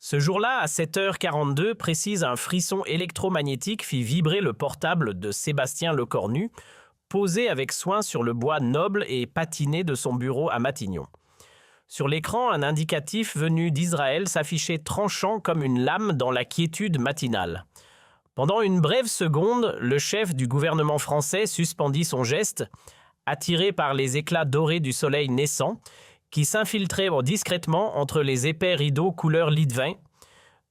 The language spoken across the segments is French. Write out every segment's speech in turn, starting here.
Ce jour-là, à 7h42, précise, un frisson électromagnétique fit vibrer le portable de Sébastien Lecornu, posé avec soin sur le bois noble et patiné de son bureau à Matignon. Sur l'écran, un indicatif venu d'Israël s'affichait tranchant comme une lame dans la quiétude matinale. Pendant une brève seconde, le chef du gouvernement français suspendit son geste, attiré par les éclats dorés du soleil naissant, qui s'infiltrait discrètement entre les épais rideaux couleur lit de vin.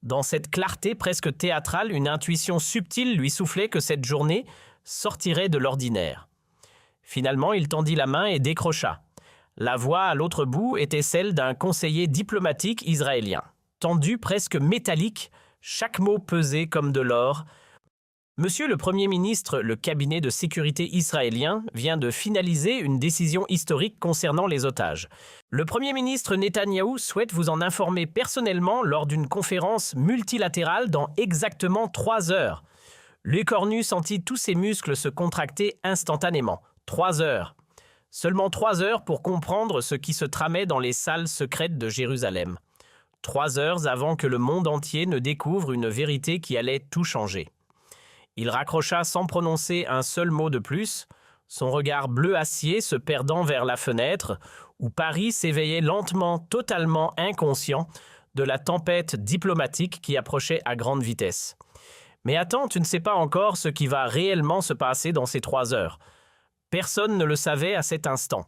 Dans cette clarté presque théâtrale, une intuition subtile lui soufflait que cette journée sortirait de l'ordinaire. Finalement, il tendit la main et décrocha. La voix à l'autre bout était celle d'un conseiller diplomatique israélien. Tendu, presque métallique, chaque mot pesait comme de l'or. Monsieur le Premier ministre, le cabinet de sécurité israélien vient de finaliser une décision historique concernant les otages. Le Premier ministre Netanyahou souhaite vous en informer personnellement lors d'une conférence multilatérale dans exactement 3 heures. Lecornu sentit tous ses muscles se contracter instantanément. 3 heures. Seulement 3 heures pour comprendre ce qui se tramait dans les salles secrètes de Jérusalem. 3 heures avant que le monde entier ne découvre une vérité qui allait tout changer. Il raccrocha sans prononcer un seul mot de plus, son regard bleu acier se perdant vers la fenêtre, où Paris s'éveillait lentement, totalement inconscient de la tempête diplomatique qui approchait à grande vitesse. Mais attends, tu ne sais pas encore ce qui va réellement se passer dans ces 3 heures. Personne ne le savait à cet instant.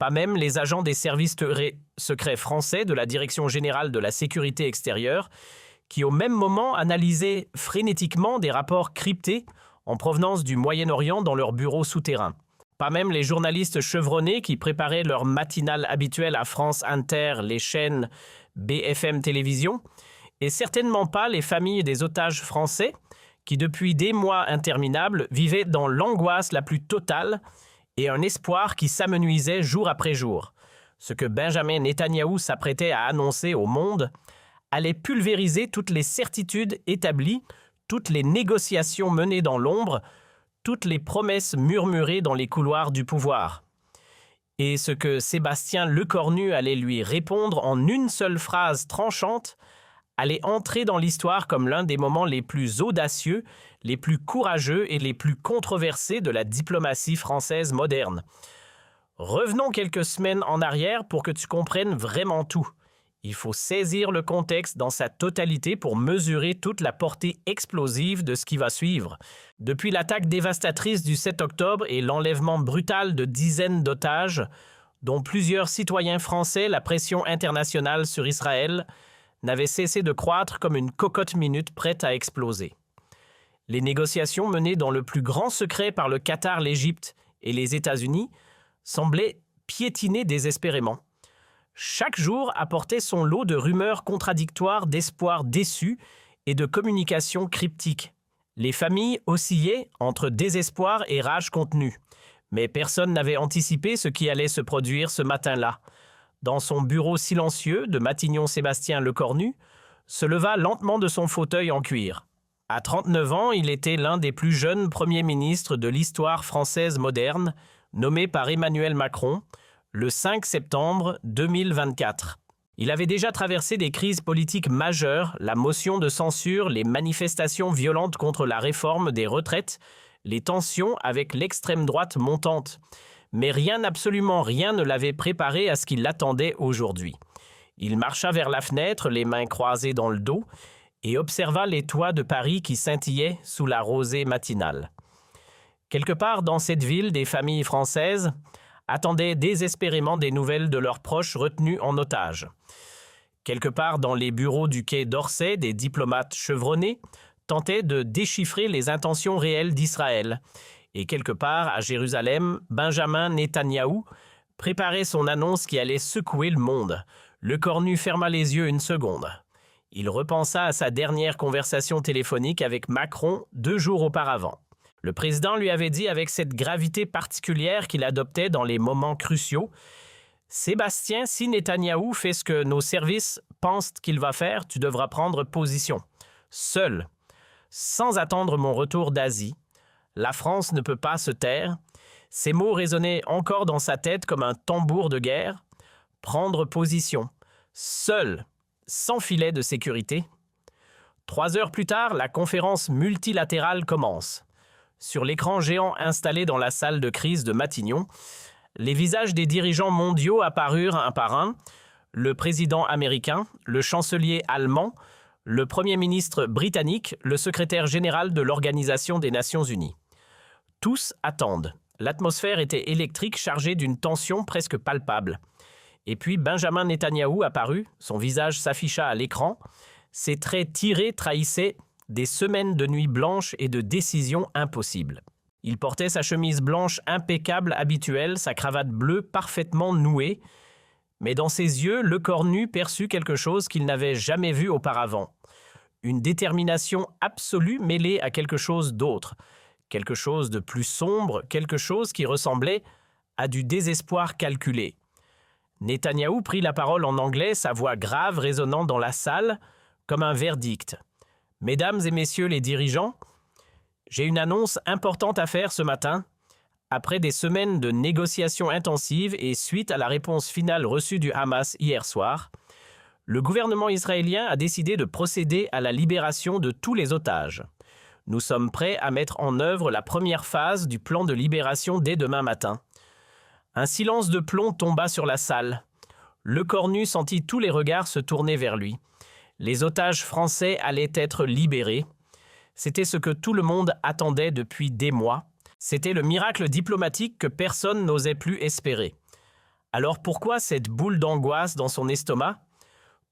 Pas même les agents des services secrets français de la Direction générale de la sécurité extérieure, qui au même moment analysaient frénétiquement des rapports cryptés en provenance du Moyen-Orient dans leurs bureaux souterrains. Pas même les journalistes chevronnés qui préparaient leur matinale habituelle à France Inter, les chaînes BFM Télévision, et certainement pas les familles des otages français qui, depuis des mois interminables, vivaient dans l'angoisse la plus totale et un espoir qui s'amenuisait jour après jour. Ce que Benjamin Netanyahou s'apprêtait à annoncer au monde allait pulvériser toutes les certitudes établies, toutes les négociations menées dans l'ombre, toutes les promesses murmurées dans les couloirs du pouvoir. Et ce que Sébastien Lecornu allait lui répondre en une seule phrase tranchante allait entrer dans l'histoire comme l'un des moments les plus audacieux, les plus courageux et les plus controversés de la diplomatie française moderne. Revenons quelques semaines en arrière pour que tu comprennes vraiment tout. Il faut saisir le contexte dans sa totalité pour mesurer toute la portée explosive de ce qui va suivre. Depuis l'attaque dévastatrice du 7 octobre et l'enlèvement brutal de dizaines d'otages, dont plusieurs citoyens français, la pression internationale sur Israël n'avait cessé de croître comme une cocotte minute prête à exploser. Les négociations menées dans le plus grand secret par le Qatar, l'Égypte et les États-Unis semblaient piétiner désespérément. Chaque jour apportait son lot de rumeurs contradictoires, d'espoirs déçus et de communications cryptiques. Les familles oscillaient entre désespoir et rage contenue. Mais personne n'avait anticipé ce qui allait se produire ce matin-là. Dans son bureau silencieux de Matignon, Sébastien Lecornu se leva lentement de son fauteuil en cuir. À 39 ans, il était l'un des plus jeunes premiers ministres de l'histoire française moderne, nommé par Emmanuel Macron, le 5 septembre 2024. Il avait déjà traversé des crises politiques majeures, la motion de censure, les manifestations violentes contre la réforme des retraites, les tensions avec l'extrême droite montante. Mais rien, absolument rien ne l'avait préparé à ce qui l'attendait aujourd'hui. Il marcha vers la fenêtre, les mains croisées dans le dos, et observa les toits de Paris qui scintillaient sous la rosée matinale. Quelque part dans cette ville, des familles françaises attendaient désespérément des nouvelles de leurs proches retenus en otage. Quelque part dans les bureaux du quai d'Orsay, des diplomates chevronnés tentaient de déchiffrer les intentions réelles d'Israël. Et quelque part, à Jérusalem, Benjamin Netanyahou préparait son annonce qui allait secouer le monde. Lecornu ferma les yeux une seconde. Il repensa à sa dernière conversation téléphonique avec Macron 2 jours auparavant. Le président lui avait dit avec cette gravité particulière qu'il adoptait dans les moments cruciaux « Sébastien, si Netanyahou fait ce que nos services pensent qu'il va faire, tu devras prendre position. Seul, sans attendre mon retour d'Asie. La France ne peut pas se taire. » Ces mots résonnaient encore dans sa tête comme un tambour de guerre. « Prendre position. Seul. sans filet de sécurité. 3 heures plus tard, la conférence multilatérale commence. Sur l'écran géant installé dans la salle de crise de Matignon, les visages des dirigeants mondiaux apparurent un par un, le président américain, le chancelier allemand, le premier ministre britannique, le secrétaire général de l'Organisation des Nations Unies. Tous attendent. L'atmosphère était électrique, chargée d'une tension presque palpable. Et puis Benjamin Netanyahou apparut, son visage s'afficha à l'écran. Ses traits tirés trahissaient des semaines de nuits blanches et de décisions impossibles. Il portait sa chemise blanche impeccable habituelle, sa cravate bleue parfaitement nouée, mais dans ses yeux, le corps nu perçut quelque chose qu'il n'avait jamais vu auparavant. Une détermination absolue mêlée à quelque chose d'autre, quelque chose de plus sombre, quelque chose qui ressemblait à du désespoir calculé. Netanyahou prit la parole en anglais, sa voix grave résonnant dans la salle comme un verdict. « Mesdames et messieurs les dirigeants, j'ai une annonce importante à faire ce matin. Après des semaines de négociations intensives et suite à la réponse finale reçue du Hamas hier soir, le gouvernement israélien a décidé de procéder à la libération de tous les otages. Nous sommes prêts à mettre en œuvre la première phase du plan de libération dès demain matin. » Un silence de plomb tomba sur la salle. Le corps nu sentit tous les regards se tourner vers lui. Les otages français allaient être libérés. C'était ce que tout le monde attendait depuis des mois. C'était le miracle diplomatique que personne n'osait plus espérer. Alors pourquoi cette boule d'angoisse dans son estomac?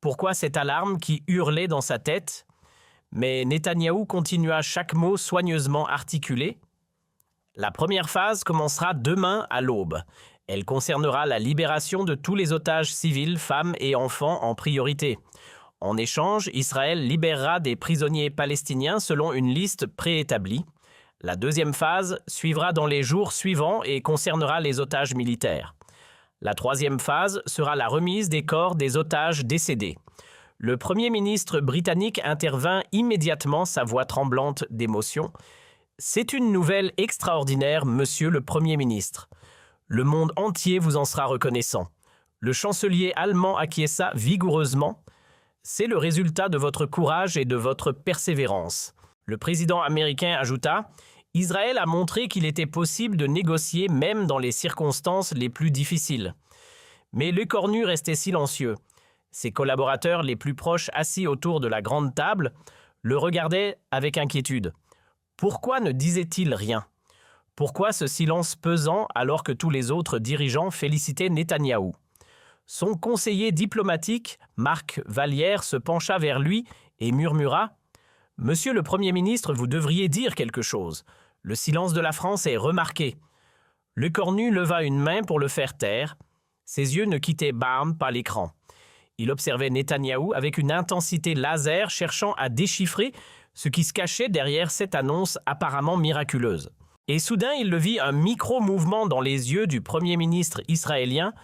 Pourquoi cette alarme qui hurlait dans sa tête? Mais Netanyahou continua chaque mot soigneusement articulé. La première phase commencera demain à l'aube. Elle concernera la libération de tous les otages civils, femmes et enfants en priorité. En échange, Israël libérera des prisonniers palestiniens selon une liste préétablie. La deuxième phase suivra dans les jours suivants et concernera les otages militaires. La troisième phase sera la remise des corps des otages décédés. Le Premier ministre britannique intervint immédiatement, sa voix tremblante d'émotion. « C'est une nouvelle extraordinaire, monsieur le Premier ministre. Le monde entier vous en sera reconnaissant. » Le chancelier allemand acquiesça vigoureusement. « C'est le résultat de votre courage et de votre persévérance. » Le président américain ajouta « Israël a montré qu'il était possible de négocier même dans les circonstances les plus difficiles. » Mais le corps nu restait silencieux. Ses collaborateurs les plus proches assis autour de la grande table le regardaient avec inquiétude. Pourquoi ne disait-il rien? Pourquoi ce silence pesant alors que tous les autres dirigeants félicitaient Netanyahou? Son conseiller diplomatique, Marc Vallière, se pencha vers lui et murmura « Monsieur le Premier ministre, vous devriez dire quelque chose. Le silence de la France est remarqué. » Le corps nu leva une main pour le faire taire. Ses yeux ne quittaient Barnes pas l'écran. Il observait Netanyahou avec une intensité laser cherchant à déchiffrer ce qui se cachait derrière cette annonce apparemment miraculeuse. Et soudain, il le vit un micro-mouvement dans les yeux du Premier ministre israélien,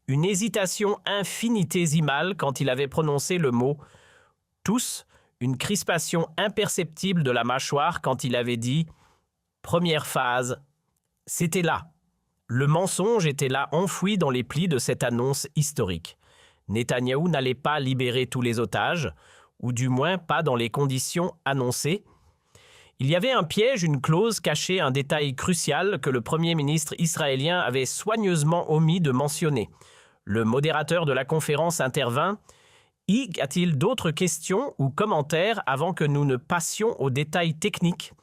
une hésitation infinitésimale quand il avait prononcé le mot « tous », une crispation imperceptible de la mâchoire quand il avait dit « première phase ». C'était là. Le mensonge était là enfoui dans les plis de cette annonce historique. Netanyahou n'allait pas libérer tous les otages, ou du moins pas dans les conditions annoncées. Il y avait un piège, une clause cachée, un détail crucial que le Premier ministre israélien avait soigneusement omis de mentionner. Le modérateur de la conférence intervint. « Y a-t-il d'autres questions ou commentaires avant que nous ne passions aux détails techniques ?»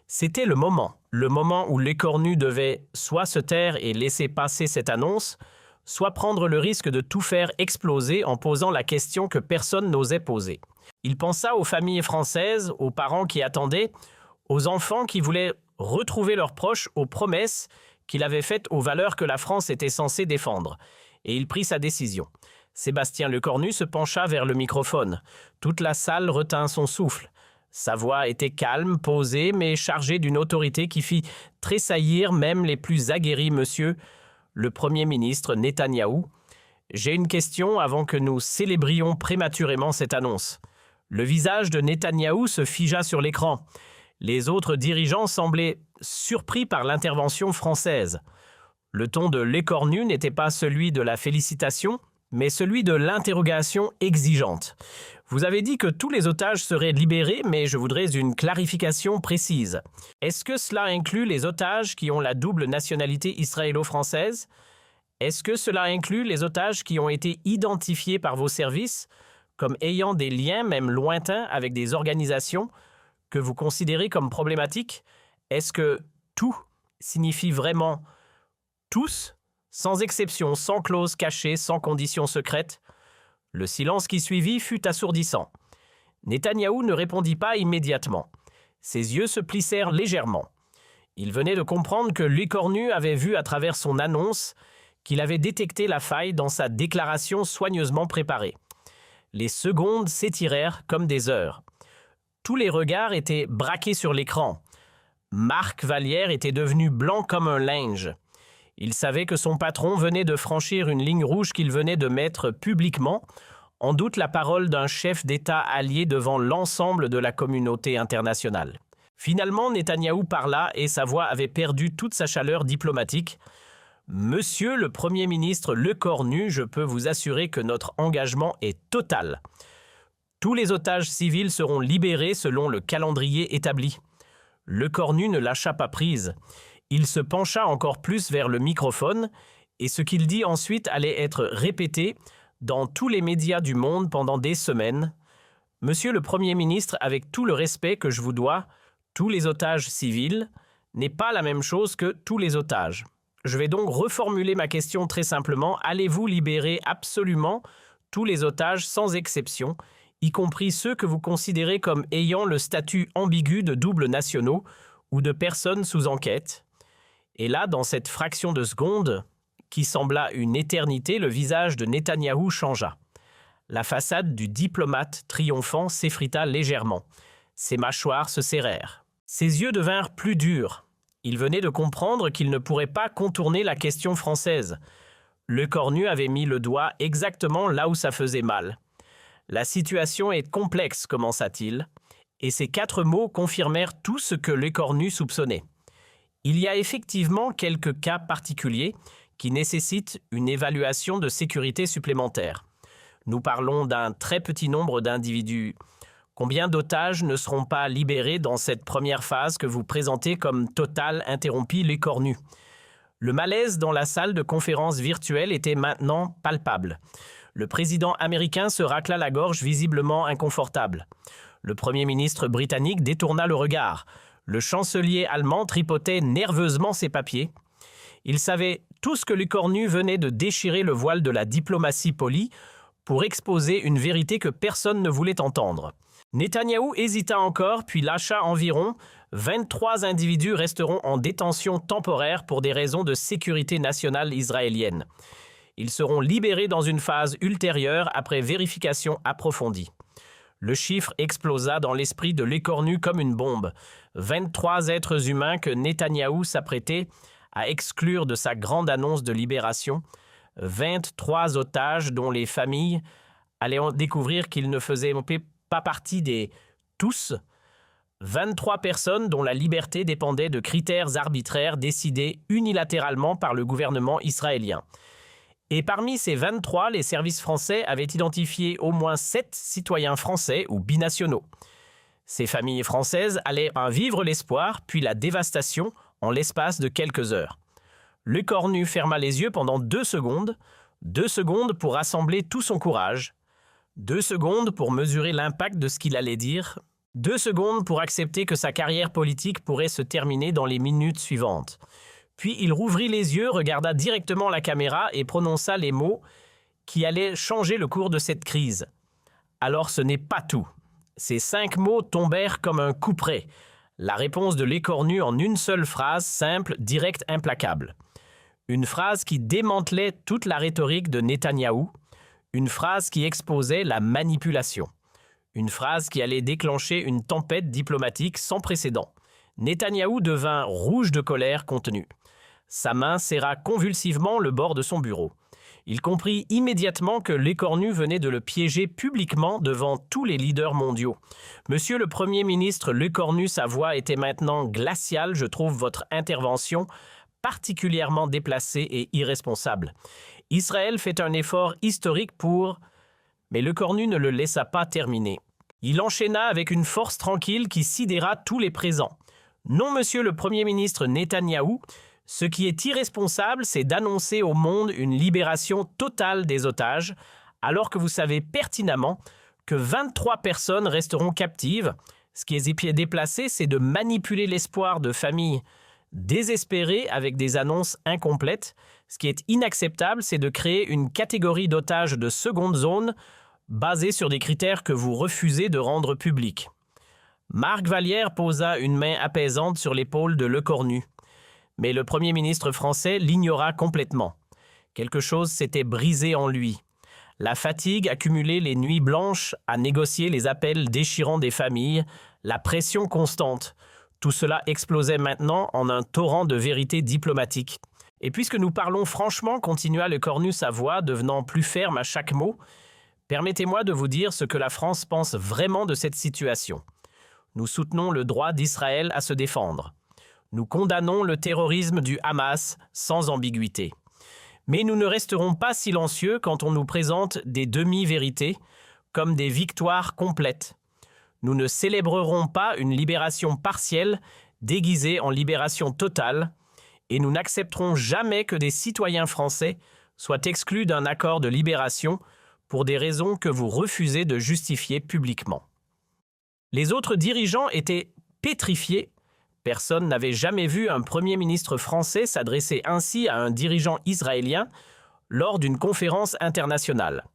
C'était le moment où les corps nus devaient soit se taire et laisser passer cette annonce, soit prendre le risque de tout faire exploser en posant la question que personne n'osait poser. Il pensa aux familles françaises, aux parents qui attendaient, aux enfants qui voulaient retrouver leurs proches, aux promesses qu'il avait faites aux valeurs que la France était censée défendre. Et il prit sa décision. Sébastien Lecornu se pencha vers le microphone. Toute la salle retint son souffle. Sa voix était calme, posée, mais chargée d'une autorité qui fit tressaillir même les plus aguerris monsieur le Premier ministre Netanyahou. « J'ai une question avant que nous célébrions prématurément cette annonce. » Le visage de Netanyahou se figea sur l'écran. Les autres dirigeants semblaient surpris par l'intervention française. Le ton de l'écornu n'était pas celui de la félicitation, mais celui de l'interrogation exigeante. Vous avez dit que tous les otages seraient libérés, mais je voudrais une clarification précise. Est-ce que cela inclut les otages qui ont la double nationalité israélo-française? Est-ce que cela inclut les otages qui ont été identifiés par vos services comme ayant des liens, même lointains, avec des organisations que vous considérez comme problématiques? Est-ce que tout signifie vraiment tous, sans exception, sans clause cachée, sans condition secrète? Le silence qui suivit fut assourdissant. Netanyahou ne répondit pas immédiatement. Ses yeux se plissèrent légèrement. Il venait de comprendre que l'écornu avait vu à travers son annonce qu'il avait détecté la faille dans sa déclaration soigneusement préparée. Les secondes s'étirèrent comme des heures. Tous les regards étaient braqués sur l'écran. Marc Vallière était devenu blanc comme un linge. Il savait que son patron venait de franchir une ligne rouge qu'il venait de mettre publiquement, en doute la parole d'un chef d'État allié devant l'ensemble de la communauté internationale. Finalement, Netanyahou parla et sa voix avait perdu toute sa chaleur diplomatique. « Monsieur le Premier ministre Lecornu, je peux vous assurer que notre engagement est total. Tous les otages civils seront libérés selon le calendrier établi. » Lecornu ne lâcha pas prise. Il se pencha encore plus vers le microphone et ce qu'il dit ensuite allait être répété dans tous les médias du monde pendant des semaines. « Monsieur le Premier ministre, avec tout le respect que je vous dois, tous les otages civils n'est pas la même chose que tous les otages. Je vais donc reformuler ma question très simplement. Allez-vous libérer absolument tous les otages sans exception, y compris ceux que vous considérez comme ayant le statut ambigu de doubles nationaux ou de personnes sous enquête? » Et là, dans cette fraction de seconde, qui sembla une éternité, le visage de Netanyahou changea. La façade du diplomate triomphant s'effrita légèrement. Ses mâchoires se serrèrent. Ses yeux devinrent plus durs. Il venait de comprendre qu'il ne pourrait pas contourner la question française. Lecornu avait mis le doigt exactement là où ça faisait mal. « La situation est complexe », commença-t-il, et ces 4 mots confirmèrent tout ce que Lecornu soupçonnait. Il y a effectivement quelques cas particuliers qui nécessitent une évaluation de sécurité supplémentaire. Nous parlons d'un très petit nombre d'individus. Combien d'otages ne seront pas libérés dans cette première phase que vous présentez comme totale, interrompit Lecornu. Le malaise dans la salle de conférence virtuelle était maintenant palpable. Le président américain se racla la gorge visiblement inconfortable. Le premier ministre britannique détourna le regard. Le chancelier allemand tripotait nerveusement ses papiers. Il savait tout ce que Lecornu venait de déchirer le voile de la diplomatie polie pour exposer une vérité que personne ne voulait entendre. Netanyahou hésita encore, puis lâcha environ « 23 individus resteront en détention temporaire pour des raisons de sécurité nationale israélienne. Ils seront libérés dans une phase ultérieure après vérification approfondie. » Le chiffre explosa dans l'esprit de Lecornu comme une bombe. 23 êtres humains que Netanyahou s'apprêtait à exclure de sa grande annonce de libération. 23 otages dont les familles allaient découvrir qu'ils ne faisaient pas partie des tous. 23 personnes dont la liberté dépendait de critères arbitraires décidés unilatéralement par le gouvernement israélien. Et parmi ces 23, les services français avaient identifié au moins 7 citoyens français ou binationaux. Ces familles françaises allaient en vivre l'espoir, puis la dévastation en l'espace de quelques heures. Lecornu ferma les yeux pendant 2 secondes, 2 secondes pour rassembler tout son courage, 2 secondes pour mesurer l'impact de ce qu'il allait dire, 2 secondes pour accepter que sa carrière politique pourrait se terminer dans les minutes suivantes. Puis il rouvrit les yeux, regarda directement la caméra et prononça les mots qui allaient changer le cours de cette crise. Alors ce n'est pas tout. Ces 5 mots tombèrent comme un couperet. La réponse de Lecornu en une seule phrase, simple, directe, implacable. Une phrase qui démantelait toute la rhétorique de Netanyahou. Une phrase qui exposait la manipulation. Une phrase qui allait déclencher une tempête diplomatique sans précédent. Netanyahou devint rouge de colère contenue. Sa main serra convulsivement le bord de son bureau. Il comprit immédiatement que Lecornu venait de le piéger publiquement devant tous les leaders mondiaux. « Monsieur le Premier ministre Lecornu, sa voix était maintenant glaciale. Je trouve votre intervention particulièrement déplacée et irresponsable. Israël fait un effort historique pour... Mais Lecornu ne le laissa pas terminer. Il enchaîna avec une force tranquille qui sidéra tous les présents. Non, monsieur le Premier ministre Netanyahou, ce qui est irresponsable, c'est d'annoncer au monde une libération totale des otages, alors que vous savez pertinemment que 23 personnes resteront captives. Ce qui est déplacé, c'est de manipuler l'espoir de familles désespérées avec des annonces incomplètes. Ce qui est inacceptable, c'est de créer une catégorie d'otages de seconde zone basée sur des critères que vous refusez de rendre publics. Marc Vallière posa une main apaisante sur l'épaule de Lecornu. Mais le Premier ministre français l'ignora complètement. Quelque chose s'était brisé en lui. La fatigue accumulée les nuits blanches à négocier les appels déchirants des familles, la pression constante. Tout cela explosait maintenant en un torrent de vérité diplomatique. Et puisque nous parlons franchement, continua Lecornu, sa voix devenant plus ferme à chaque mot, permettez-moi de vous dire ce que la France pense vraiment de cette situation. Nous soutenons le droit d'Israël à se défendre. Nous condamnons le terrorisme du Hamas sans ambiguïté. Mais nous ne resterons pas silencieux quand on nous présente des demi-vérités comme des victoires complètes. Nous ne célébrerons pas une libération partielle déguisée en libération totale et nous n'accepterons jamais que des citoyens français soient exclus d'un accord de libération pour des raisons que vous refusez de justifier publiquement. Les autres dirigeants étaient pétrifiés. Personne n'avait jamais vu un Premier ministre français s'adresser ainsi à un dirigeant israélien lors d'une conférence internationale.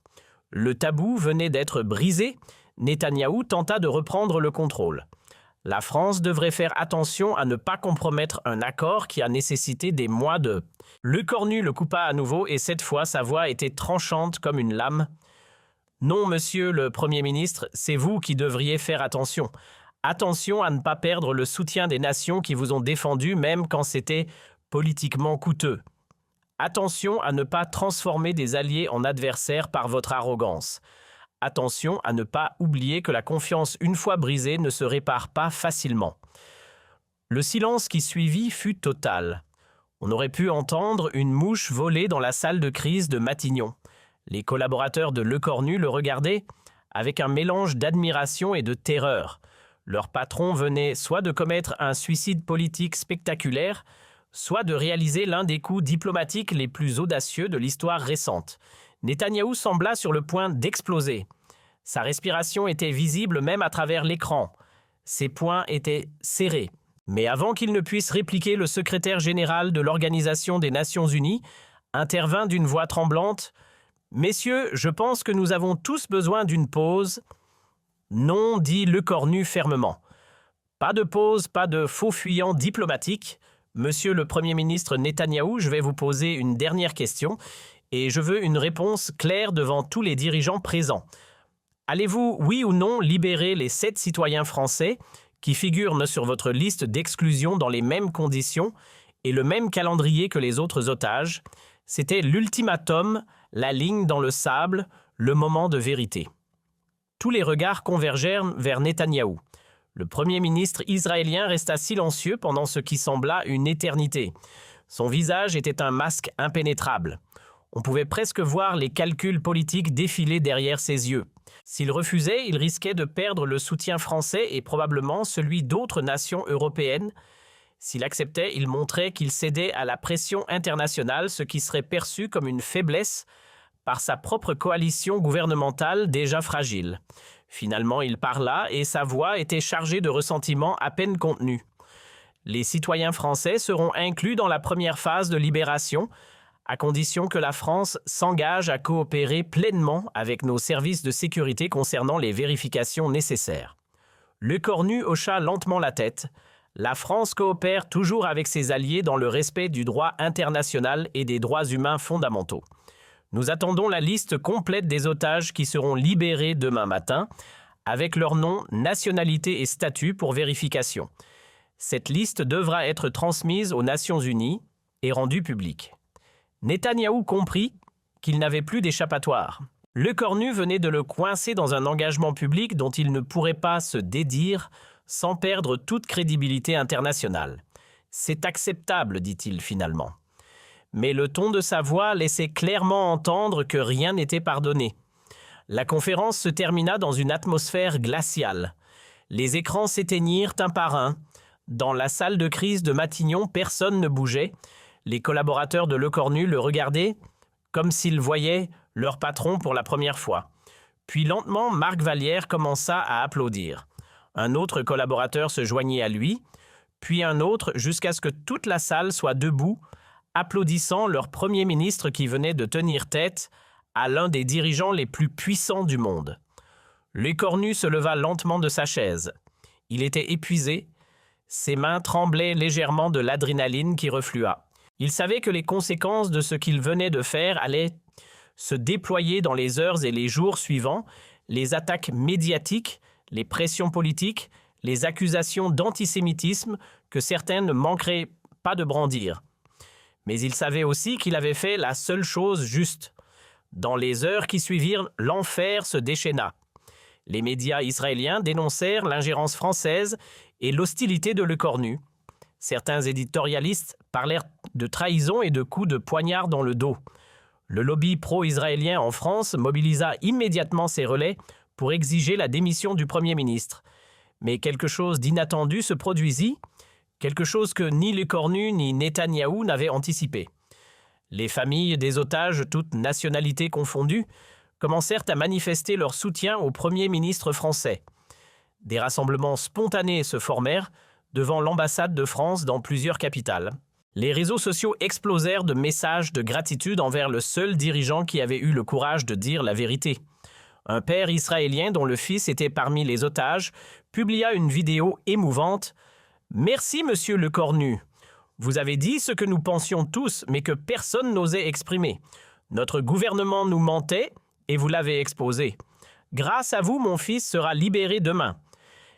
Le tabou venait d'être brisé. Netanyahou tenta de reprendre le contrôle. La France devrait faire attention à ne pas compromettre un accord qui a nécessité des mois de... Lecornu le coupa à nouveau et cette fois sa voix était tranchante comme une lame. Non, monsieur le Premier ministre, c'est vous qui devriez faire attention. Attention à ne pas perdre le soutien des nations qui vous ont défendu même quand c'était politiquement coûteux. Attention à ne pas transformer des alliés en adversaires par votre arrogance. Attention à ne pas oublier que la confiance, une fois brisée, ne se répare pas facilement. Le silence qui suivit fut total. On aurait pu entendre une mouche voler dans la salle de crise de Matignon. Les collaborateurs de Lecornu le regardaient avec un mélange d'admiration et de terreur. Leur patron venait soit de commettre un suicide politique spectaculaire, soit de réaliser l'un des coups diplomatiques les plus audacieux de l'histoire récente. Netanyahou sembla sur le point d'exploser. Sa respiration était visible même à travers l'écran. Ses poings étaient serrés. Mais avant qu'il ne puisse répliquer, le secrétaire général de l'Organisation des Nations Unies intervint d'une voix tremblante. « Messieurs, je pense que nous avons tous besoin d'une pause. » « Non, dit Lecornu fermement. Pas de pause, pas de faux fuyant diplomatique. Monsieur le Premier ministre Netanyahou, je vais vous poser une dernière question et je veux une réponse claire devant tous les dirigeants présents. Allez-vous, oui ou non, libérer les 7 citoyens français qui figurent sur votre liste d'exclusion dans les mêmes conditions et le même calendrier que les autres otages? C'était l'ultimatum, la ligne dans le sable, le moment de vérité. Tous les regards convergèrent vers Netanyahou. Le Premier ministre israélien resta silencieux pendant ce qui sembla une éternité. Son visage était un masque impénétrable. On pouvait presque voir les calculs politiques défiler derrière ses yeux. S'il refusait, il risquait de perdre le soutien français et probablement celui d'autres nations européennes. S'il acceptait, il montrait qu'il cédait à la pression internationale, ce qui serait perçu comme une faiblesse par sa propre coalition gouvernementale déjà fragile. Finalement, il parla et sa voix était chargée de ressentiment à peine contenu. Les citoyens français seront inclus dans la première phase de libération, à condition que la France s'engage à coopérer pleinement avec nos services de sécurité concernant les vérifications nécessaires. Lecornu hocha lentement la tête. La France coopère toujours avec ses alliés dans le respect du droit international et des droits humains fondamentaux. Nous attendons la liste complète des otages qui seront libérés demain matin, avec leur nom, nationalité et statut pour vérification. Cette liste devra être transmise aux Nations Unies et rendue publique. Netanyahou comprit qu'il n'avait plus d'échappatoire. Lecornu venait de le coincer dans un engagement public dont il ne pourrait pas se dédire sans perdre toute crédibilité internationale. « C'est acceptable, dit-il finalement. » Mais le ton de sa voix laissait clairement entendre que rien n'était pardonné. La conférence se termina dans une atmosphère glaciale. Les écrans s'éteignirent un par un. Dans la salle de crise de Matignon, personne ne bougeait. Les collaborateurs de Lecornu le regardaient comme s'ils voyaient leur patron pour la première fois. Puis lentement, Marc Vallière commença à applaudir. Un autre collaborateur se joignit à lui, puis un autre jusqu'à ce que toute la salle soit debout, applaudissant leur Premier ministre qui venait de tenir tête à l'un des dirigeants les plus puissants du monde. Lecornu se leva lentement de sa chaise. Il était épuisé. Ses mains tremblaient légèrement de l'adrénaline qui reflua. Il savait que les conséquences de ce qu'il venait de faire allaient se déployer dans les heures et les jours suivants, les attaques médiatiques, les pressions politiques, les accusations d'antisémitisme que certains ne manqueraient pas de brandir. Mais il savait aussi qu'il avait fait la seule chose juste. Dans les heures qui suivirent, l'enfer se déchaîna. Les médias israéliens dénoncèrent l'ingérence française et l'hostilité de Lecornu. Certains éditorialistes parlèrent de trahison et de coups de poignard dans le dos. Le lobby pro-israélien en France mobilisa immédiatement ses relais pour exiger la démission du Premier ministre. Mais quelque chose d'inattendu se produisit, quelque chose que ni Lecornu ni Netanyahou n'avaient anticipé. Les familles des otages, toutes nationalités confondues, commencèrent à manifester leur soutien au Premier ministre français. Des rassemblements spontanés se formèrent devant l'ambassade de France dans plusieurs capitales. Les réseaux sociaux explosèrent de messages de gratitude envers le seul dirigeant qui avait eu le courage de dire la vérité. Un père israélien dont le fils était parmi les otages publia une vidéo émouvante. « Merci, monsieur Lecornu. Vous avez dit ce que nous pensions tous, mais que personne n'osait exprimer. Notre gouvernement nous mentait et vous l'avez exposé. Grâce à vous, mon fils sera libéré demain. »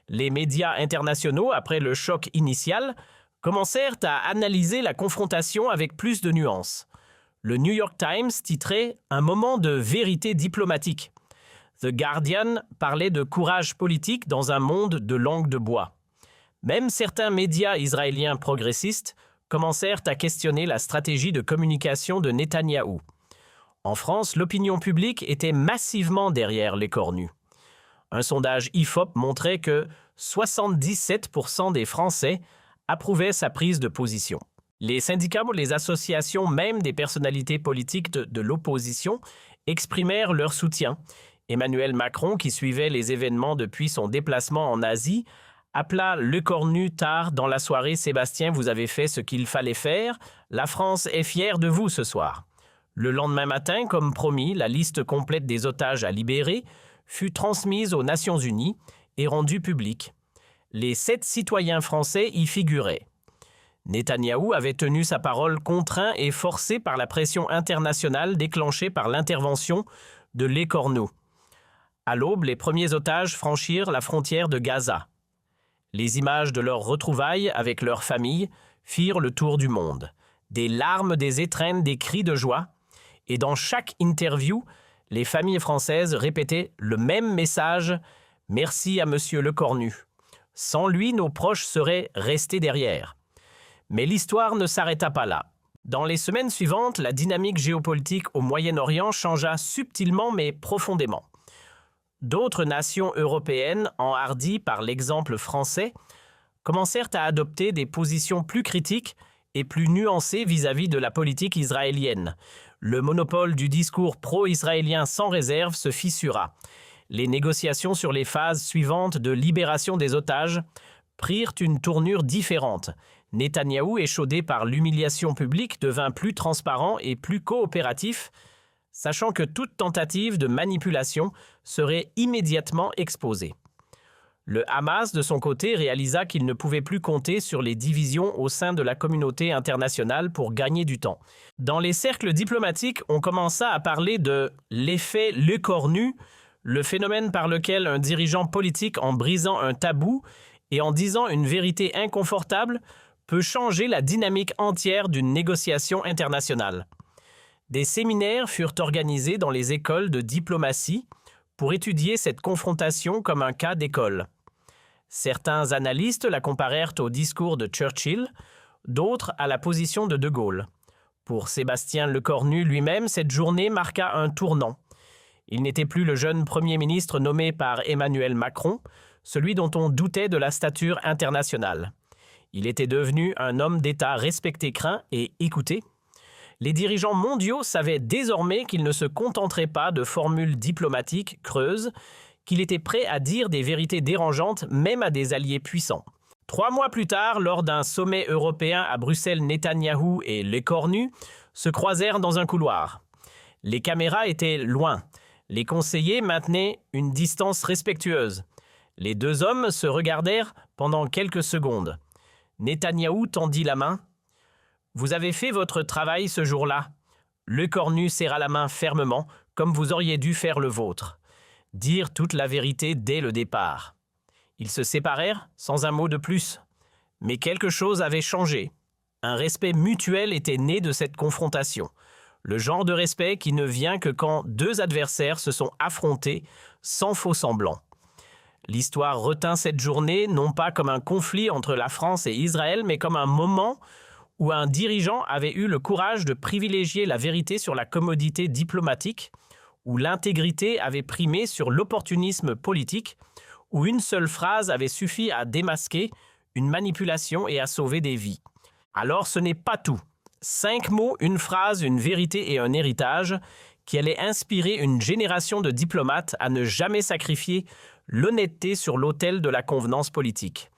Les médias internationaux, après le choc initial, commencèrent à analyser la confrontation avec plus de nuances. Le New York Times titrait « Un moment de vérité diplomatique ». The Guardian parlait de courage politique dans un monde de langue de bois. Même certains médias israéliens progressistes commencèrent à questionner la stratégie de communication de Netanyahou. En France, l'opinion publique était massivement derrière Lecornu. Un sondage IFOP montrait que 77% des Français approuvaient sa prise de position. Les syndicats ou les associations, même des personnalités politiques de l'opposition, exprimèrent leur soutien. Emmanuel Macron, qui suivait les événements depuis son déplacement en Asie, appela Lecornu tard dans la soirée « Sébastien, vous avez fait ce qu'il fallait faire. La France est fière de vous ce soir ». Le lendemain matin, comme promis, la liste complète des otages à libérer fut transmise aux Nations Unies et rendue publique. Les 7 citoyens français y figuraient. Netanyahou avait tenu sa parole contraint et forcé par la pression internationale déclenchée par l'intervention de Lecornu. À l'aube, les premiers otages franchirent la frontière de Gaza. Les images de leurs retrouvailles avec leurs familles firent le tour du monde. Des larmes, des étrennes, des cris de joie. Et dans chaque interview, les familles françaises répétaient le même message « Merci à monsieur Lecornu. Sans lui, nos proches seraient restés derrière. » Mais l'histoire ne s'arrêta pas là. Dans les semaines suivantes, la dynamique géopolitique au Moyen-Orient changea subtilement mais profondément. D'autres nations européennes, enhardies par l'exemple français, commencèrent à adopter des positions plus critiques et plus nuancées vis-à-vis de la politique israélienne. Le monopole du discours pro-israélien sans réserve se fissura. Les négociations sur les phases suivantes de libération des otages prirent une tournure différente. Netanyahou, échaudé par l'humiliation publique, devint plus transparent et plus coopératif, sachant que toute tentative de manipulation serait immédiatement exposée. Le Hamas, de son côté, réalisa qu'il ne pouvait plus compter sur les divisions au sein de la communauté internationale pour gagner du temps. Dans les cercles diplomatiques, on commença à parler de l'effet Lecornu, le phénomène par lequel un dirigeant politique, en brisant un tabou et en disant une vérité inconfortable, peut changer la dynamique entière d'une négociation internationale. Des séminaires furent organisés dans les écoles de diplomatie pour étudier cette confrontation comme un cas d'école. Certains analystes la comparèrent au discours de Churchill, d'autres à la position de De Gaulle. Pour Sébastien Lecornu lui-même, cette journée marqua un tournant. Il n'était plus le jeune Premier ministre nommé par Emmanuel Macron, celui dont on doutait de la stature internationale. Il était devenu un homme d'État respecté, craint et écouté. Les dirigeants mondiaux savaient désormais qu'il ne se contenterait pas de formules diplomatiques creuses, qu'il était prêt à dire des vérités dérangeantes même à des alliés puissants. 3 mois plus tard, lors d'un sommet européen à Bruxelles, Netanyahou et Lecornu se croisèrent dans un couloir. Les caméras étaient loin. Les conseillers maintenaient une distance respectueuse. Les 2 hommes se regardèrent pendant quelques secondes. Netanyahou tendit la main. « Vous avez fait votre travail ce jour-là. » Lecornu serra la main fermement, comme vous auriez dû faire le vôtre. Dire toute la vérité dès le départ. Ils se séparèrent sans un mot de plus. Mais quelque chose avait changé. Un respect mutuel était né de cette confrontation. Le genre de respect qui ne vient que quand 2 adversaires se sont affrontés sans faux semblant. L'histoire retint cette journée non pas comme un conflit entre la France et Israël, mais comme un moment où un dirigeant avait eu le courage de privilégier la vérité sur la commodité diplomatique, où l'intégrité avait primé sur l'opportunisme politique, où une seule phrase avait suffi à démasquer une manipulation et à sauver des vies. Alors ce n'est pas tout. 5 mots, une phrase, une vérité et un héritage qui allaient inspirer une génération de diplomates à ne jamais sacrifier l'honnêteté sur l'autel de la convenance politique.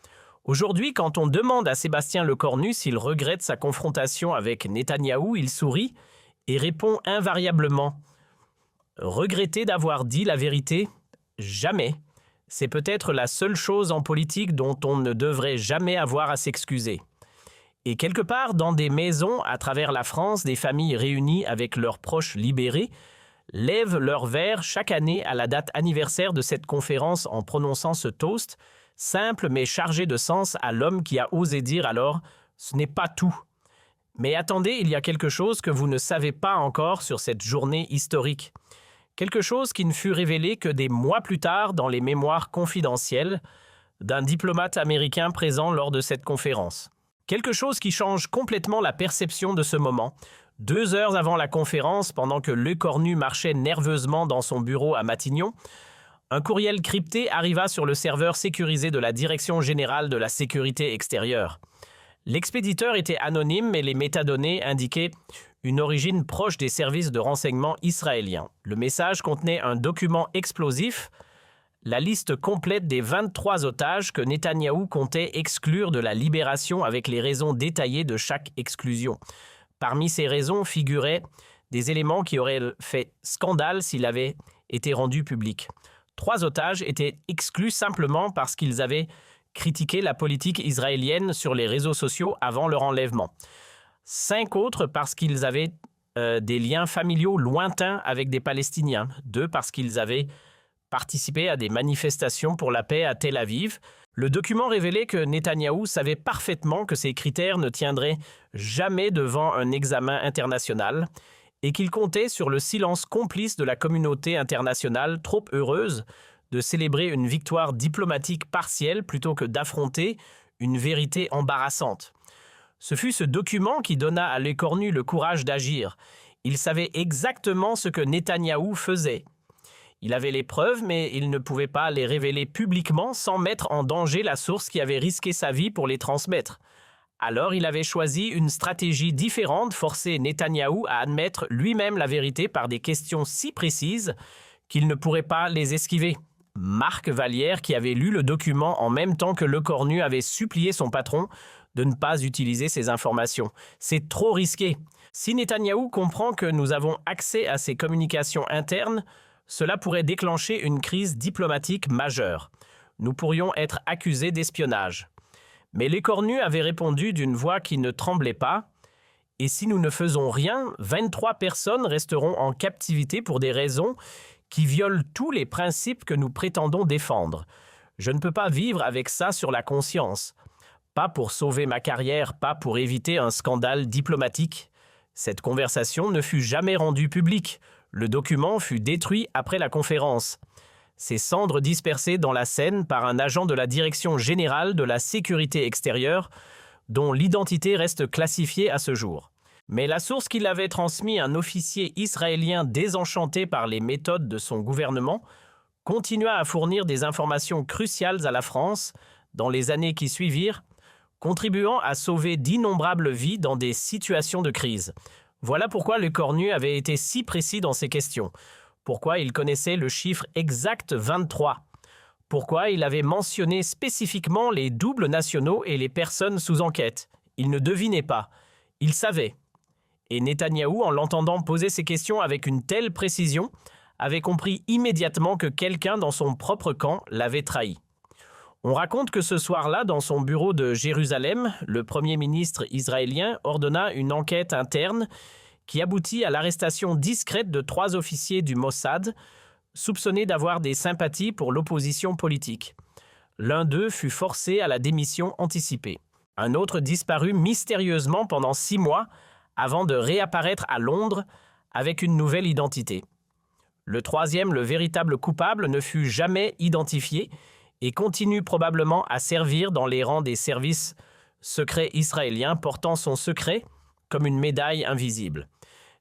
Aujourd'hui, quand on demande à Sébastien Lecornu s'il regrette sa confrontation avec Netanyahou, il sourit et répond invariablement « Regretter d'avoir dit la vérité ? Jamais. C'est peut-être la seule chose en politique dont on ne devrait jamais avoir à s'excuser. » Et quelque part, dans des maisons à travers la France, des familles réunies avec leurs proches libérés lèvent leur verre chaque année à la date anniversaire de cette conférence en prononçant ce toast, simple mais chargé de sens à l'homme qui a osé dire alors « ce n'est pas tout ». Mais attendez, il y a quelque chose que vous ne savez pas encore sur cette journée historique. Quelque chose qui ne fut révélé que des mois plus tard dans les mémoires confidentielles d'un diplomate américain présent lors de cette conférence. Quelque chose qui change complètement la perception de ce moment. 2 heures avant la conférence, pendant que Lecornu marchait nerveusement dans son bureau à Matignon, un courriel crypté arriva sur le serveur sécurisé de la Direction générale de la sécurité extérieure. L'expéditeur était anonyme, mais les métadonnées indiquaient une origine proche des services de renseignement israéliens. Le message contenait un document explosif, la liste complète des 23 otages que Netanyahou comptait exclure de la libération avec les raisons détaillées de chaque exclusion. Parmi ces raisons figuraient des éléments qui auraient fait scandale s'ils avaient été rendus publics. 3 otages étaient exclus simplement parce qu'ils avaient critiqué la politique israélienne sur les réseaux sociaux avant leur enlèvement. 5 autres parce qu'ils avaient des liens familiaux lointains avec des Palestiniens. 2 parce qu'ils avaient participé à des manifestations pour la paix à Tel Aviv. Le document révélait que Netanyahou savait parfaitement que ces critères ne tiendraient jamais devant un examen international et qu'il comptait sur le silence complice de la communauté internationale trop heureuse de célébrer une victoire diplomatique partielle plutôt que d'affronter une vérité embarrassante. Ce fut ce document qui donna à Lecornu le courage d'agir. Il savait exactement ce que Netanyahou faisait. Il avait les preuves, mais il ne pouvait pas les révéler publiquement sans mettre en danger la source qui avait risqué sa vie pour les transmettre. Alors il avait choisi une stratégie différente, forcer Netanyahou à admettre lui-même la vérité par des questions si précises qu'il ne pourrait pas les esquiver. Marc Vallière, qui avait lu le document en même temps que Lecornu, avait supplié son patron de ne pas utiliser ces informations. C'est trop risqué. Si Netanyahou comprend que nous avons accès à ces communications internes, cela pourrait déclencher une crise diplomatique majeure. Nous pourrions être accusés d'espionnage. Mais Lecornu avait répondu d'une voix qui ne tremblait pas. « Et si nous ne faisons rien, 23 personnes resteront en captivité pour des raisons qui violent tous les principes que nous prétendons défendre. Je ne peux pas vivre avec ça sur la conscience. Pas pour sauver ma carrière, pas pour éviter un scandale diplomatique. Cette conversation ne fut jamais rendue publique. Le document fut détruit après la conférence. Ses cendres dispersées dans la Seine par un agent de la Direction générale de la sécurité extérieure, dont l'identité reste classifiée à ce jour. Mais la source qui l'avait transmis, un officier israélien désenchanté par les méthodes de son gouvernement, continua à fournir des informations cruciales à la France dans les années qui suivirent, contribuant à sauver d'innombrables vies dans des situations de crise. Voilà pourquoi Lecornu avait été si précis dans ses questions, pourquoi il connaissait le chiffre exact 23, pourquoi il avait mentionné spécifiquement les doubles nationaux et les personnes sous enquête. Il ne devinait pas, il savait. Et Netanyahou, en l'entendant poser ces questions avec une telle précision, avait compris immédiatement que quelqu'un dans son propre camp l'avait trahi. On raconte que ce soir-là, dans son bureau de Jérusalem, le Premier ministre israélien ordonna une enquête interne qui aboutit à l'arrestation discrète de 3 officiers du Mossad, soupçonnés d'avoir des sympathies pour l'opposition politique. L'un d'eux fut forcé à la démission anticipée. Un autre disparut mystérieusement pendant 6 mois avant de réapparaître à Londres avec une nouvelle identité. Le troisième, le véritable coupable, ne fut jamais identifié et continue probablement à servir dans les rangs des services secrets israéliens, portant son secret comme une médaille invisible.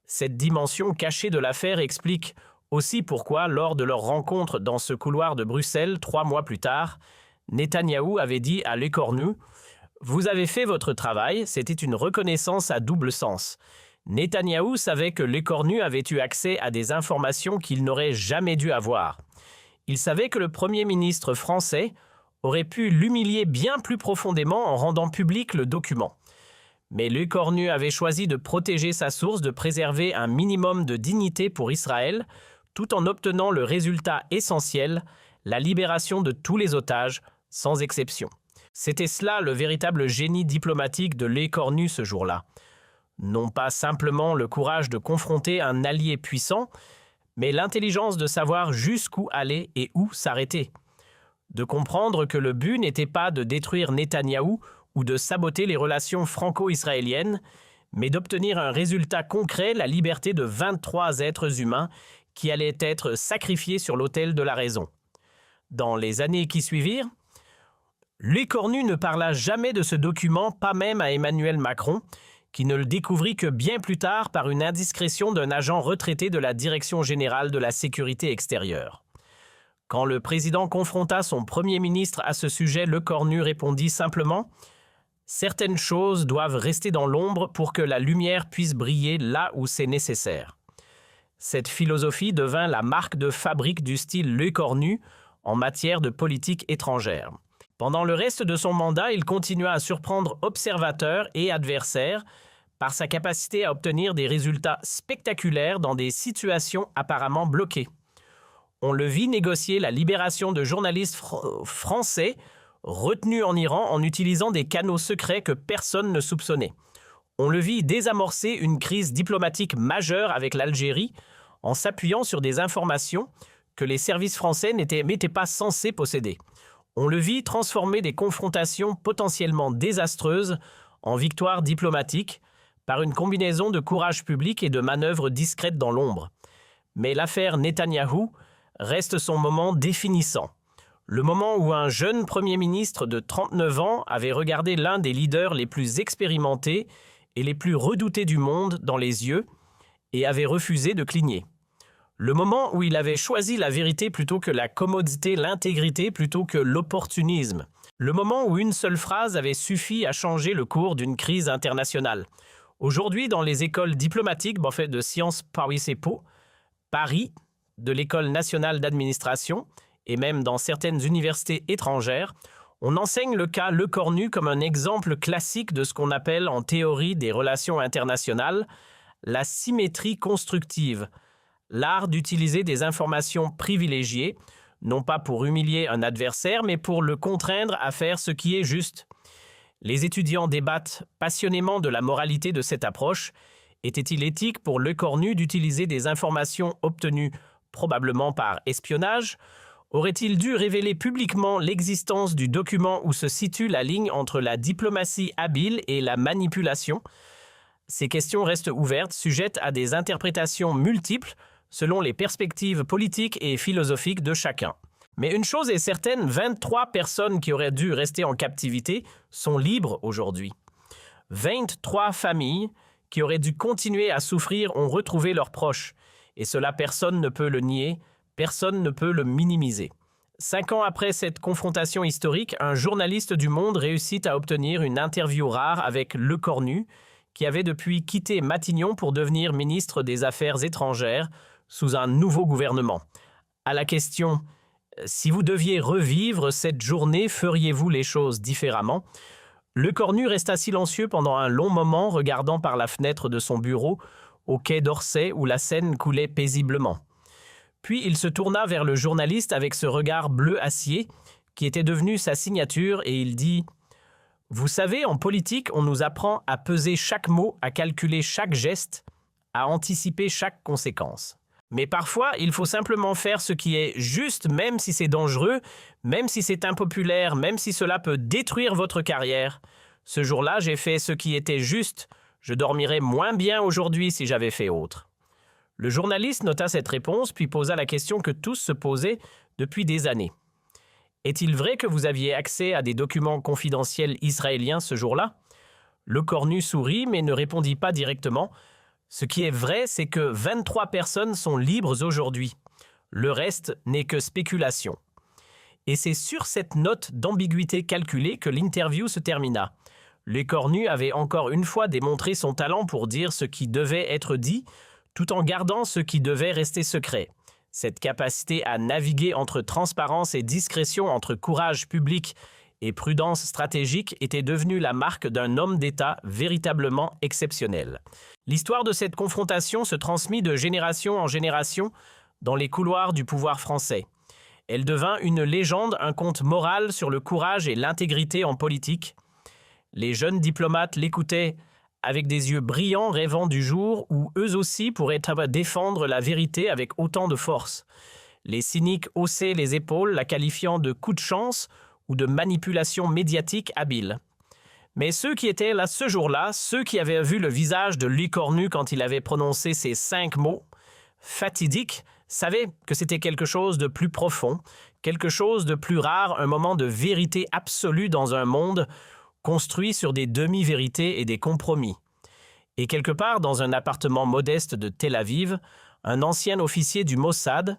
Cette dimension cachée de l'affaire explique aussi pourquoi, lors de leur rencontre dans ce couloir de Bruxelles 3 mois plus tard, Netanyahou avait dit à Lecornu « Vous avez fait votre travail, c'était une reconnaissance à double sens ». Netanyahou savait que Lecornu avait eu accès à des informations qu'il n'aurait jamais dû avoir. Il savait que le Premier ministre français aurait pu l'humilier bien plus profondément en rendant public le document. Mais Lecornu avait choisi de protéger sa source, de préserver un minimum de dignité pour Israël, tout en obtenant le résultat essentiel, la libération de tous les otages, sans exception. C'était cela le véritable génie diplomatique de Lecornu ce jour-là. Non pas simplement le courage de confronter un allié puissant, mais l'intelligence de savoir jusqu'où aller et où s'arrêter. De comprendre que le but n'était pas de détruire Netanyahou ou de saboter les relations franco-israéliennes, mais d'obtenir un résultat concret, la liberté de 23 êtres humains qui allaient être sacrifiés sur l'autel de la raison. Dans les années qui suivirent, Lecornu ne parla jamais de ce document, pas même à Emmanuel Macron, qui ne le découvrit que bien plus tard par une indiscrétion d'un agent retraité de la Direction générale de la sécurité extérieure. Quand le président confronta son Premier ministre à ce sujet, Lecornu répondit simplement « Certaines choses doivent rester dans l'ombre pour que la lumière puisse briller là où c'est nécessaire ». Cette philosophie devint la marque de fabrique du style Lecornu en matière de politique étrangère. Pendant le reste de son mandat, il continua à surprendre observateurs et adversaires par sa capacité à obtenir des résultats spectaculaires dans des situations apparemment bloquées. On le vit négocier la libération de journalistes français retenus en Iran en utilisant des canaux secrets que personne ne soupçonnait. On le vit désamorcer une crise diplomatique majeure avec l'Algérie en s'appuyant sur des informations que les services français n'étaient pas censés posséder. On le vit transformer des confrontations potentiellement désastreuses en victoires diplomatiques par une combinaison de courage public et de manœuvres discrètes dans l'ombre. Mais l'affaire Netanyahou reste son moment définissant. Le moment où un jeune Premier ministre de 39 ans avait regardé l'un des leaders les plus expérimentés et les plus redoutés du monde dans les yeux et avait refusé de cligner. Le moment où il avait choisi la vérité plutôt que la commodité, l'intégrité plutôt que l'opportunisme. Le moment où une seule phrase avait suffi à changer le cours d'une crise internationale. Aujourd'hui, dans les écoles diplomatiques de Sciences Po, Paris, de l'École nationale d'administration et même dans certaines universités étrangères, on enseigne le cas Lecornu comme un exemple classique de ce qu'on appelle en théorie des relations internationales la symétrie constructive, l'art d'utiliser des informations privilégiées, non pas pour humilier un adversaire, mais pour le contraindre à faire ce qui est juste. Les étudiants débattent passionnément de la moralité de cette approche. Était-il éthique pour Lecornu d'utiliser des informations obtenues probablement par espionnage? Aurait-il dû révéler publiquement l'existence du document où se situe la ligne entre la diplomatie habile et la manipulation? Ces questions restent ouvertes, sujettes à des interprétations multiples selon les perspectives politiques et philosophiques de chacun. Mais une chose est certaine, 23 personnes qui auraient dû rester en captivité sont libres aujourd'hui. 23 familles qui auraient dû continuer à souffrir ont retrouvé leurs proches. Et cela, personne ne peut le nier, personne ne peut le minimiser. 5 ans après cette confrontation historique, un journaliste du Monde réussit à obtenir une interview rare avec Lecornu, qui avait depuis quitté Matignon pour devenir ministre des Affaires étrangères sous un nouveau gouvernement. À la question « Si vous deviez revivre cette journée, feriez-vous les choses différemment ?» Lecornu resta silencieux pendant un long moment, regardant par la fenêtre de son bureau au quai d'Orsay où la Seine coulait paisiblement. Puis il se tourna vers le journaliste avec ce regard bleu acier qui était devenu sa signature et il dit « Vous savez, en politique, on nous apprend à peser chaque mot, à calculer chaque geste, à anticiper chaque conséquence. Mais parfois, il faut simplement faire ce qui est juste, même si c'est dangereux, même si c'est impopulaire, même si cela peut détruire votre carrière. Ce jour-là, j'ai fait ce qui était juste. Je dormirais moins bien aujourd'hui si j'avais fait autre. » Le journaliste nota cette réponse, puis posa la question que tous se posaient depuis des années. « Est-il vrai que vous aviez accès à des documents confidentiels israéliens ce jour-là » Lecornu sourit, mais ne répondit pas directement. Ce qui est vrai, c'est que 23 personnes sont libres aujourd'hui. Le reste n'est que spéculation. Et c'est sur cette note d'ambiguïté calculée que l'interview se termina. Lecornu avait encore une fois démontré son talent pour dire ce qui devait être dit, tout en gardant ce qui devait rester secret. Cette capacité à naviguer entre transparence et discrétion, entre courage public et prudence stratégique était devenue la marque d'un homme d'État véritablement exceptionnel. L'histoire de cette confrontation se transmit de génération en génération dans les couloirs du pouvoir français. Elle devint une légende, un conte moral sur le courage et l'intégrité en politique. Les jeunes diplomates l'écoutaient avec des yeux brillants, rêvant du jour où eux aussi pourraient défendre la vérité avec autant de force. Les cyniques haussaient les épaules, la qualifiant de coup de chance ou de manipulation médiatique habile. Mais ceux qui étaient là ce jour-là, ceux qui avaient vu le visage de Lecornu quand il avait prononcé ces 5 mots, fatidiques, savaient que c'était quelque chose de plus profond, quelque chose de plus rare, un moment de vérité absolue dans un monde construit sur des demi-vérités et des compromis. Et quelque part dans un appartement modeste de Tel Aviv, un ancien officier du Mossad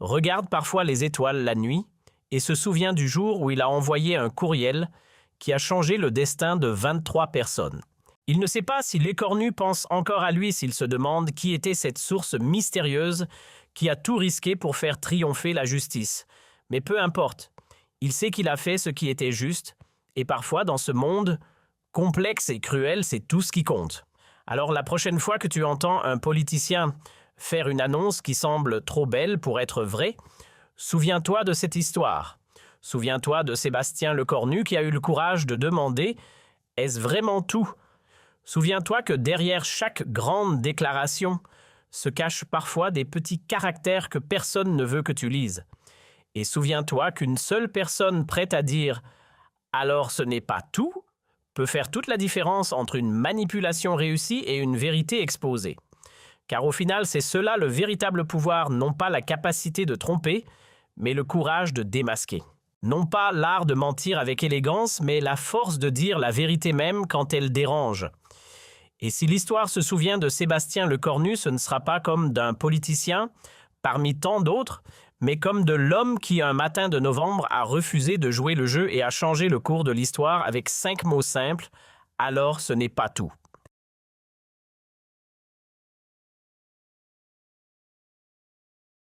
regarde parfois les étoiles la nuit et se souvient du jour où il a envoyé un courriel qui a changé le destin de 23 personnes. Il ne sait pas si Lecornu pense encore à lui s'il se demande qui était cette source mystérieuse qui a tout risqué pour faire triompher la justice. Mais peu importe, il sait qu'il a fait ce qui était juste, et parfois dans ce monde complexe et cruel, c'est tout ce qui compte. Alors la prochaine fois que tu entends un politicien faire une annonce qui semble trop belle pour être vraie, souviens-toi de cette histoire. Souviens-toi de Sébastien Lecornu qui a eu le courage de demander « Est-ce vraiment tout ?» Souviens-toi que derrière chaque grande déclaration se cachent parfois des petits caractères que personne ne veut que tu lises. Et souviens-toi qu'une seule personne prête à dire « Alors ce n'est pas tout » peut faire toute la différence entre une manipulation réussie et une vérité exposée. Car au final, c'est cela le véritable pouvoir, non pas la capacité de tromper, mais le courage de démasquer. Non pas l'art de mentir avec élégance, mais la force de dire la vérité même quand elle dérange. Et si l'histoire se souvient de Sébastien Lecornu, ce ne sera pas comme d'un politicien, parmi tant d'autres, mais comme de l'homme qui, un matin de novembre, a refusé de jouer le jeu et a changé le cours de l'histoire avec 5 mots simples « Alors ce n'est pas tout ».